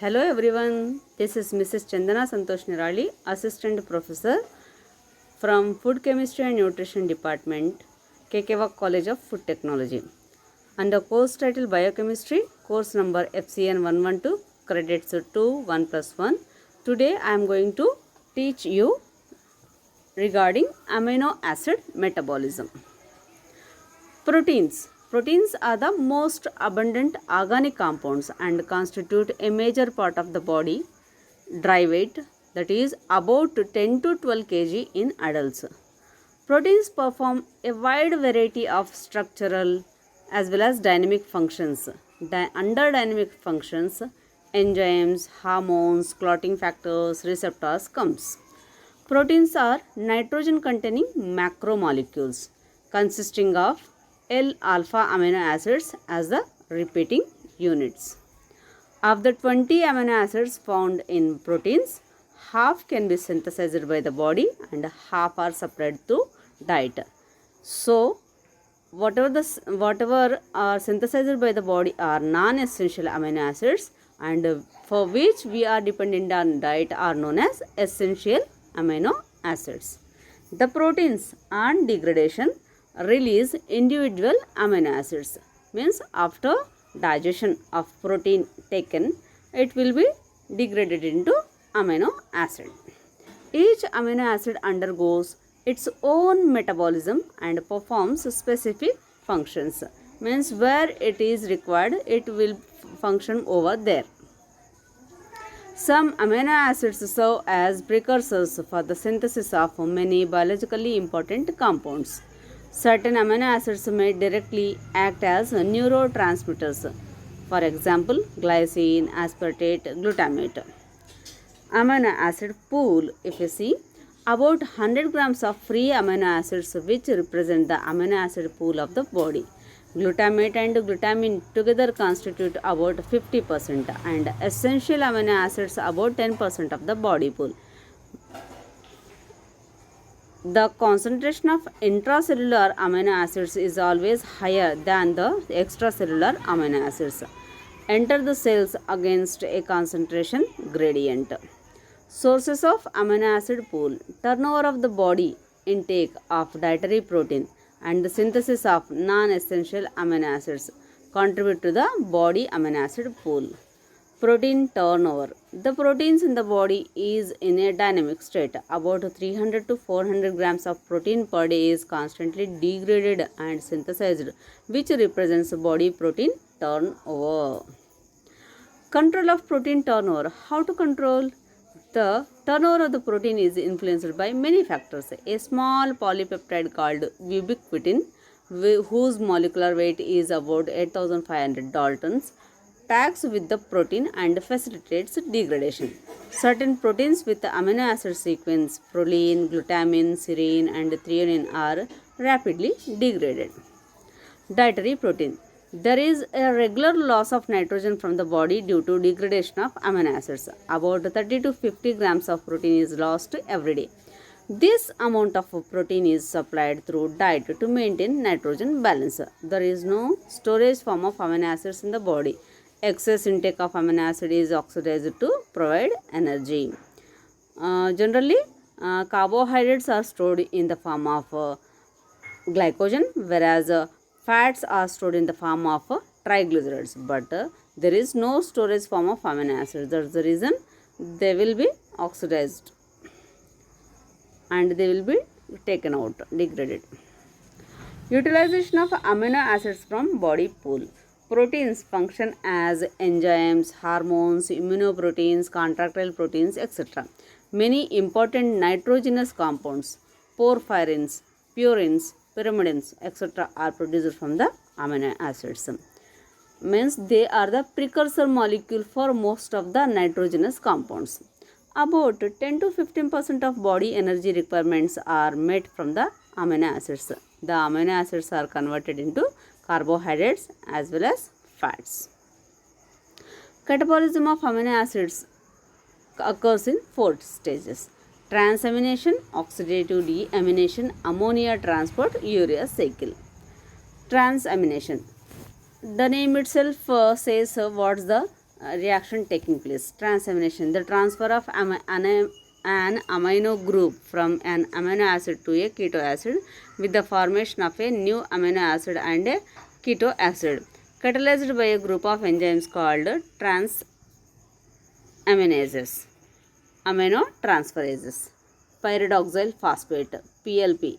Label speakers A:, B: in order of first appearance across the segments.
A: Hello everyone, this is Mrs. Chandana Santosh Nirali, Assistant Professor from Food Chemistry and Nutrition Department, KKWAK College of Food Technology. Under course title Biochemistry, course number FCN 112, credits 2, 1 plus 1. Today I am going to teach you regarding amino acid metabolism. Proteins. Proteins are the most abundant organic compounds and constitute a major part of the body dry weight, that is about 10 to 12 kg in adults. Proteins perform a wide variety of structural as well as dynamic functions. Under dynamic functions, enzymes, hormones, clotting factors, receptors comes. Proteins are nitrogen containing macromolecules consisting of L-alpha amino acids as the repeating units. Of the 20 amino acids found in proteins, half can be synthesized by the body and half are supplied through diet. So, whatever are synthesized by the body are non-essential amino acids, and for which we are dependent on diet are known as essential amino acids. The proteins on degradation release individual amino acids, means after digestion of protein taken, it will be degraded into amino acid. Each amino acid undergoes its own metabolism and performs specific functions, means where it is required it will function over there. Some amino acids serve as precursors for the synthesis of many biologically important compounds. Certain amino acids may directly act as neurotransmitters, for example, glycine, aspartate, glutamate. Amino acid pool, if you see, about 100 grams of free amino acids which represent the amino acid pool of the body. Glutamate and glutamine together constitute about 50% and essential amino acids about 10% of the body pool. The concentration of intracellular amino acids is always higher than the extracellular amino acids. Enter the cells against a concentration gradient. Sources of amino acid pool: turnover of the body intake of dietary protein and the synthesis of non-essential amino acids contribute to the body amino acid pool. Protein turnover. The proteins in the body is in a dynamic state. About 300 to 400 grams of protein per day is constantly degraded and synthesized, which represents body protein turnover. Control of protein turnover. How to control? The turnover of the protein is influenced by many factors. A small polypeptide called ubiquitin, whose molecular weight is about 8500 daltons, tags with the protein and facilitates degradation. Certain proteins with the amino acid sequence proline, glutamine, serine and threonine are rapidly degraded. Dietary protein. There is a regular loss of nitrogen from the body due to degradation of amino acids. About 30 to 50 grams of protein is lost every day. This amount of protein is supplied through diet to maintain nitrogen balance. There is no storage form of amino acids in the body. Excess intake of amino acid is oxidized to provide energy. Generally, carbohydrates are stored in the form of glycogen, whereas fats are stored in the form of triglycerides. But there is no storage form of amino acids. That's the reason they will be oxidized and they will be taken out, degraded. Utilization of amino acids from body pool. Proteins function as enzymes, hormones, immunoproteins, contractile proteins, etc. Many important nitrogenous compounds, porphyrins, purines, pyrimidines, etc. are produced from the amino acids. Means they are the precursor molecule for most of the nitrogenous compounds. About 10 to 15% of body energy requirements are met from the amino acids. The amino acids are converted into carbohydrates as well as fats. Catabolism of amino acids occurs in 4 stages: transamination, oxidative deamination, ammonia transport, urea cycle. Transamination. The name itself says what's the reaction taking place. Transamination, the transfer of an amino group from an amino acid to a keto acid with the formation of a new amino acid and a keto acid, catalyzed by a group of enzymes called transaminases, aminotransferases. Pyridoxal phosphate, PLP.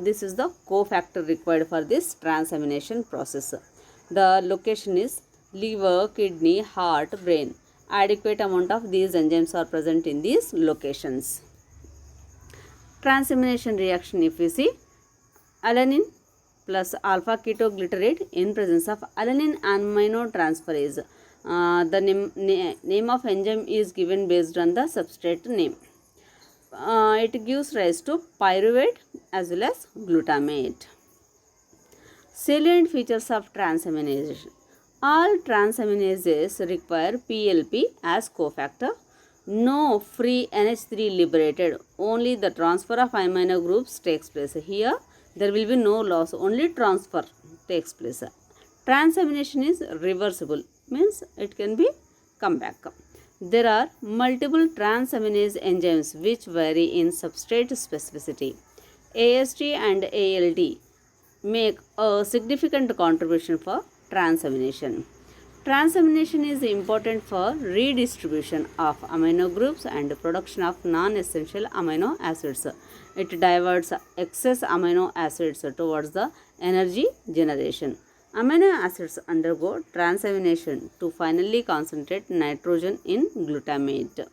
A: This is the cofactor required for this transamination process. The location is liver, kidney, heart, brain. Adequate amount of these enzymes are present in these locations. Transamination reaction, if we see, alanine plus alpha ketoglutarate in presence of alanine aminotransferase. The name of enzyme is given based on the substrate name. It gives rise to pyruvate as well as glutamate. Salient features of transamination. All transaminases require PLP as cofactor. No free NH3 liberated. Only the transfer of amino groups takes place. Here there will be no loss, only transfer takes place. Transamination is reversible, means it can be come back. There are multiple transaminase enzymes which vary in substrate specificity. AST and ALT make a significant contribution for transamination. Transamination is important for redistribution of amino groups and production of non-essential amino acids. It diverts excess amino acids towards the energy generation. Amino acids undergo transamination to finally concentrate nitrogen in glutamate.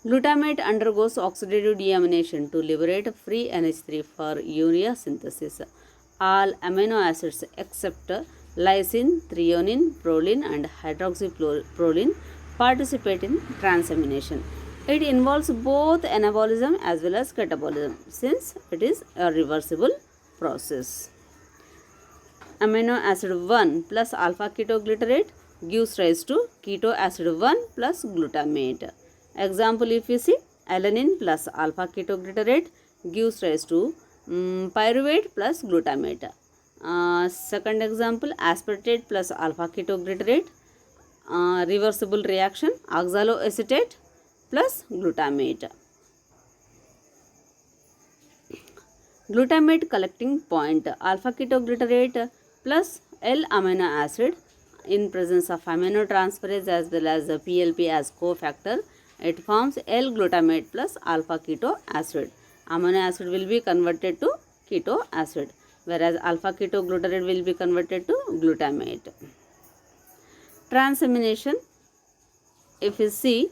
A: Glutamate undergoes oxidative deamination to liberate free NH3 for urea synthesis. All amino acids except lysine, threonine, proline and hydroxyproline participate in transamination. It involves both anabolism as well as catabolism since it is a reversible process. Amino acid 1 plus alpha ketoglutarate gives rise to keto acid 1 plus glutamate. Example, if you see, alanine plus alpha ketoglutarate gives rise to pyruvate plus glutamate. Second example, aspartate plus alpha ketoglutarate, reversible reaction, oxaloacetate plus glutamate. Glutamate collecting point, alpha ketoglutarate plus L-amino acid in presence of aminotransferase as well as PLP as cofactor. It forms L-glutamate plus alpha keto acid. Amino acid will be converted to keto acid, whereas alpha ketoglutarate will be converted to glutamate. Transamination, if you see,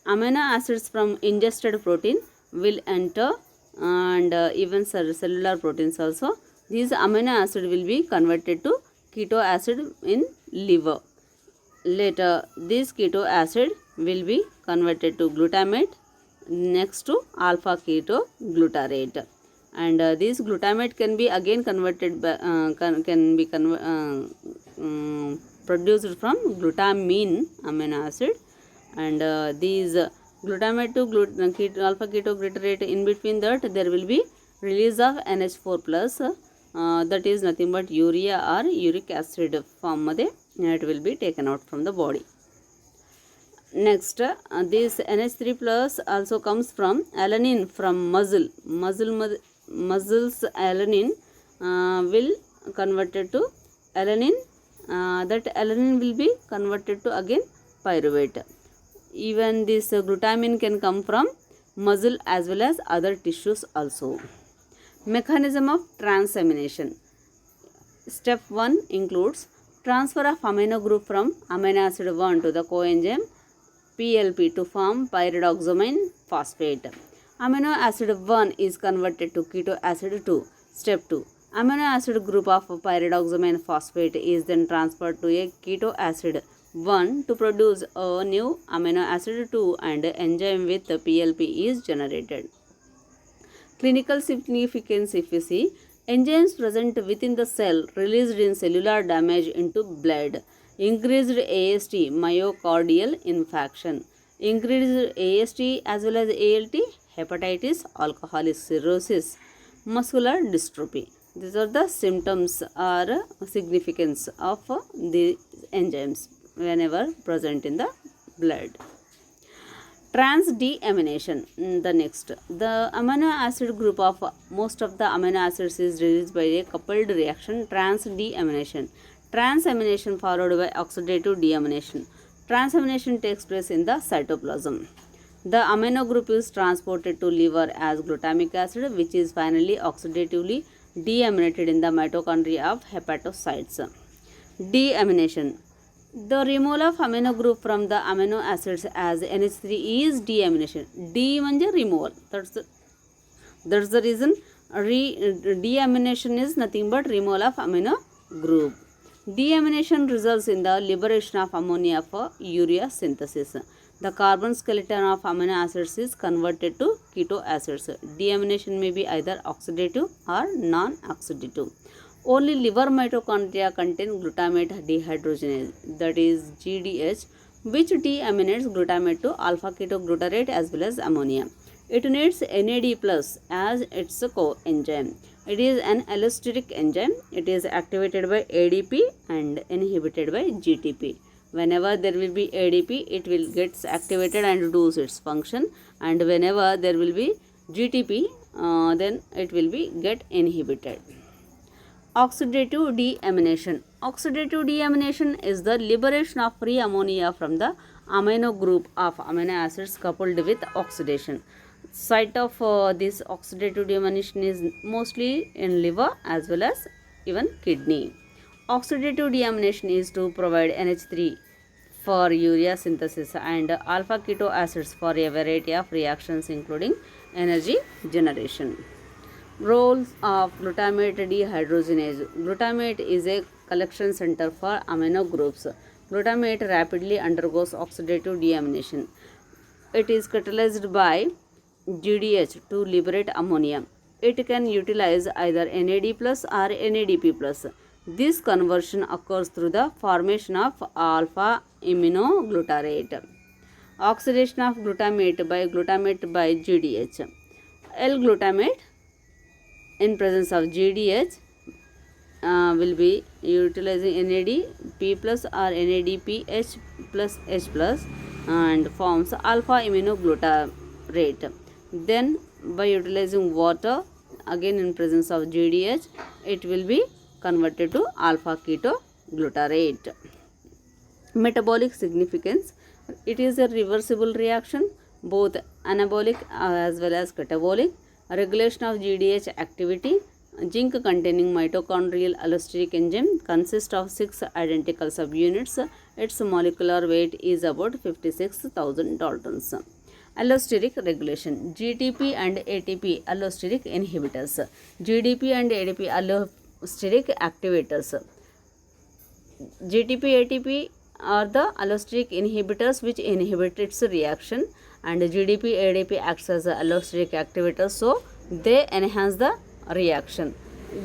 A: amino acids from ingested protein will enter and even cellular proteins also. These amino acid will be converted to keto acid in liver. Later, this keto acid will be converted to glutamate, next to alpha ketoglutarate, and this glutamate can be again converted by, produced from glutamine amino acid, and these glutamate to alpha ketoglutarate, in between that there will be release of NH4 plus, that is nothing but urea or uric acid form मध्ये it will be taken out from the body. Next, this NH3 plus also comes from alanine from muscles alanine will converted to alanine, that alanine will be converted to again pyruvate. Even this glutamine can come from muscle as well as other tissues also. Mechanism of transamination. Step 1 includes transfer of amino group from amino acid 1 to the coenzyme PLP to form pyridoxamine phosphate. Amino acid 1 is converted to keto acid 2. Step 2. Amino acid group of pyridoxamine phosphate is then transferred to a keto acid 1 to produce a new amino acid 2 and enzyme with PLP is generated. Clinical significance, if you see, enzymes present within the cell released in cellular damage into blood, increased AST, myocardial infarction, increased AST as well as ALT, hepatitis, alcoholic cirrhosis, muscular dystrophy. These are the symptoms or significance of the enzymes. whenever present in the blood. Trans deamination. The next, the amino acid group of most of the amino acids is released by a coupled reaction, trans deamination. Transamination followed by oxidative deamination. Transamination takes place in the cytoplasm. The amino group is transported to liver as glutamic acid, which is finally oxidatively deaminated in the mitochondria of hepatocytes. Deamination. The removal of amino group from the amino acids as NH3 is deamination. D म्हणजे removal. That's the reason deamination is nothing but removal of amino group. Deamination results in the liberation of ammonia for urea synthesis. The carbon skeleton of amino acids is converted to keto acids. Deamination may be either oxidative or non-oxidative. Only liver mitochondria contain glutamate dehydrogenase, that is GDH, which deaminates glutamate to alpha ketoglutarate as well as ammonia. It needs NAD plus as its coenzyme. It is an allosteric enzyme. It is activated by ADP and inhibited by GTP. Whenever there will be ADP, it will get activated and does its function, and whenever there will be GTP, then it will be get inhibited. Oxidative deamination. Oxidative deamination is the liberation of free ammonia from the amino group of amino acids coupled with oxidation. Site of this oxidative deamination is mostly in liver as well as even kidney. Oxidative deamination is to provide NH3 for urea synthesis and alpha keto acids for a variety of reactions including energy generation. Roles of glutamate dehydrogenase. Glutamate is a collection center for amino groups. Glutamate rapidly undergoes oxidative deamination. It is catalyzed by GDH to liberate ammonia. It can utilize either NAD plus or NADP plus. This conversion occurs through the formation of alpha aminoglutarate. Oxidation of glutamate by GDH. L-glutamate in presence of GDH will be utilizing NADP plus or NADPH plus H plus and forms alpha aminoglutarate. Then by utilizing water again in presence of GDH, it will be converted to alpha ketoglutarate. Metabolic significance. It is a reversible reaction, both anabolic as well as catabolic. Regulation of GDH activity. Zinc containing mitochondrial allosteric enzyme consists of 6 identical subunits. Its molecular weight is about 56,000 daltons. Allosteric regulation. GTP and ATP allosteric inhibitors. GDP and ADP allosteric activators. GTP ATP are the allosteric inhibitors which inhibit its reaction, and GDP ADP acts as allosteric activators, so they enhance the reaction.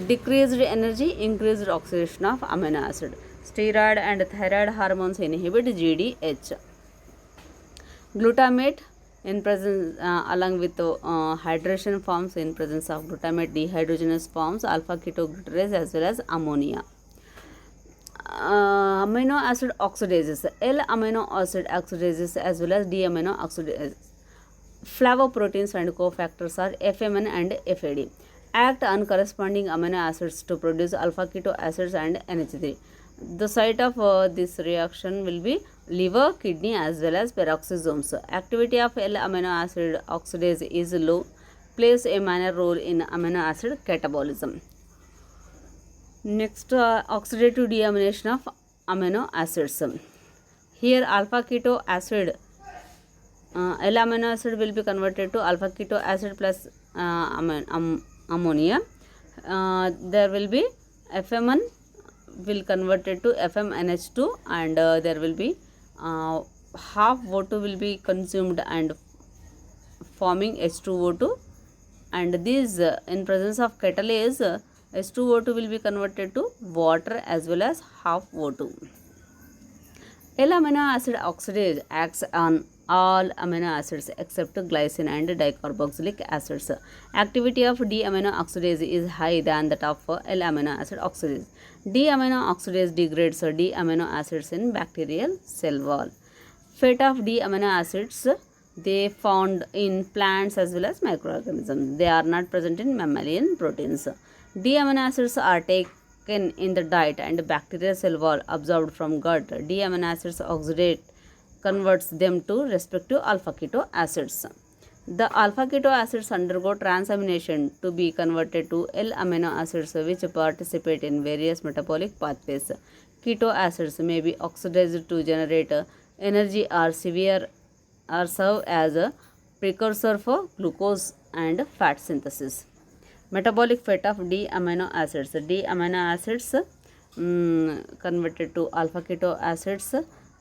A: Decreased energy, increased oxidation of amino acid. Steroid and thyroid hormones inhibit GDH. Glutamate in presence along with hydration forms in presence of glutamate dehydrogenase forms alpha ketoglutarase as well as ammonia. Amino acid oxidases. L-amino acid oxidases as well as D-amino oxidases. Flavoproteins and cofactors are FMN and FAD. Act on corresponding amino acids to produce alpha keto acids and NH3. The site of this reaction will be liver, kidney as well as peroxisomes. Activity of L-amino acid oxidase is low, plays a minor role in amino acid catabolism. Next, oxidative deamination of amino acids. Here alpha keto acid, L-amino acid will be converted to alpha keto acid plus ammonia. There will be FMN will converted to FMNH2 and there will be half O2 will be consumed and forming H2O2, and these in presence of catalase H2O2 will be converted to water as well as half O2. L-amino acid oxidase acts on all amino acids except glycine and dicarboxylic acids. Activity of D-amino oxidase is high than that of L-amino acid oxidase. D-amino oxidase degrades D-amino acids in bacterial cell wall. Fate of D-amino acids, they found in plants as well as microorganisms. They are not present in mammalian proteins. D-amino acids are taken in the diet and bacterial cell wall absorbed from gut. D-amino acids oxidate converts them to respective alpha keto acids. The alpha keto acids undergo transamination to be converted to L-amino acids which participate in various metabolic pathways. Keto acids may be oxidized to generate energy or serve as a precursor for glucose and fat synthesis. Metabolic fate of D amino acids. D amino acids converted to alpha keto acids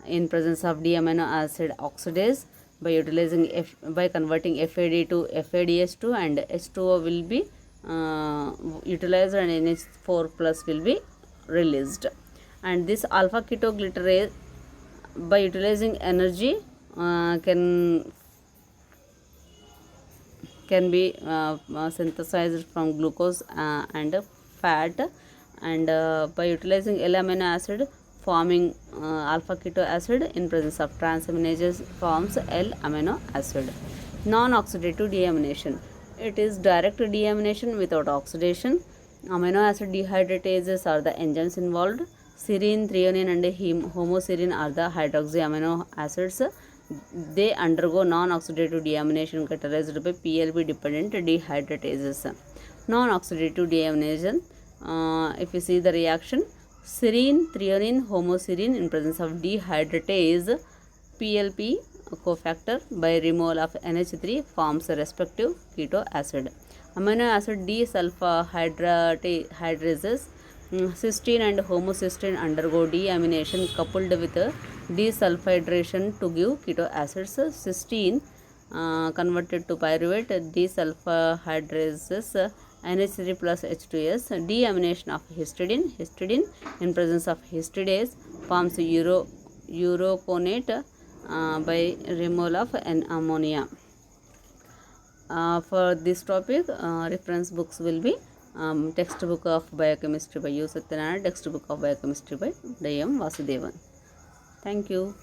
A: in presence of D amino acid oxidase by utilizing by converting FAD to FADH2, and H2O will be utilized and NH4 plus will be released. And this alpha ketoglutarate by utilizing energy can be synthesized from glucose and fat, and by utilizing L-amino acid forming alpha keto acid in presence of transaminases forms L-amino acid. Non-oxidative deamination. It is direct deamination without oxidation. Amino acid dehydratases are the enzymes involved. Serine, threonine and homoserine are the hydroxy amino acids. They undergo non-oxidative deamination catalyzed by PLB dependent dehydratases. Non-oxidative deamination, if you see the reaction, serine, threonine, homoserine in presence of dehydratase PLP cofactor by removal of NH3 forms a respective keto acid. Amino acid desulfhydrases, cysteine and homocysteine undergo deamination coupled with desulfhydration to give keto acids. Cysteine converted to pyruvate desulfhydrases NH3 plus H2S. Deamination of histidine. Histidine in presence of histidase forms uroconate by removal of ammonia. For this topic, reference books will be textbook of biochemistry by U. Satyanarayana, textbook of biochemistry by D.M. Vasudevan. Thank you.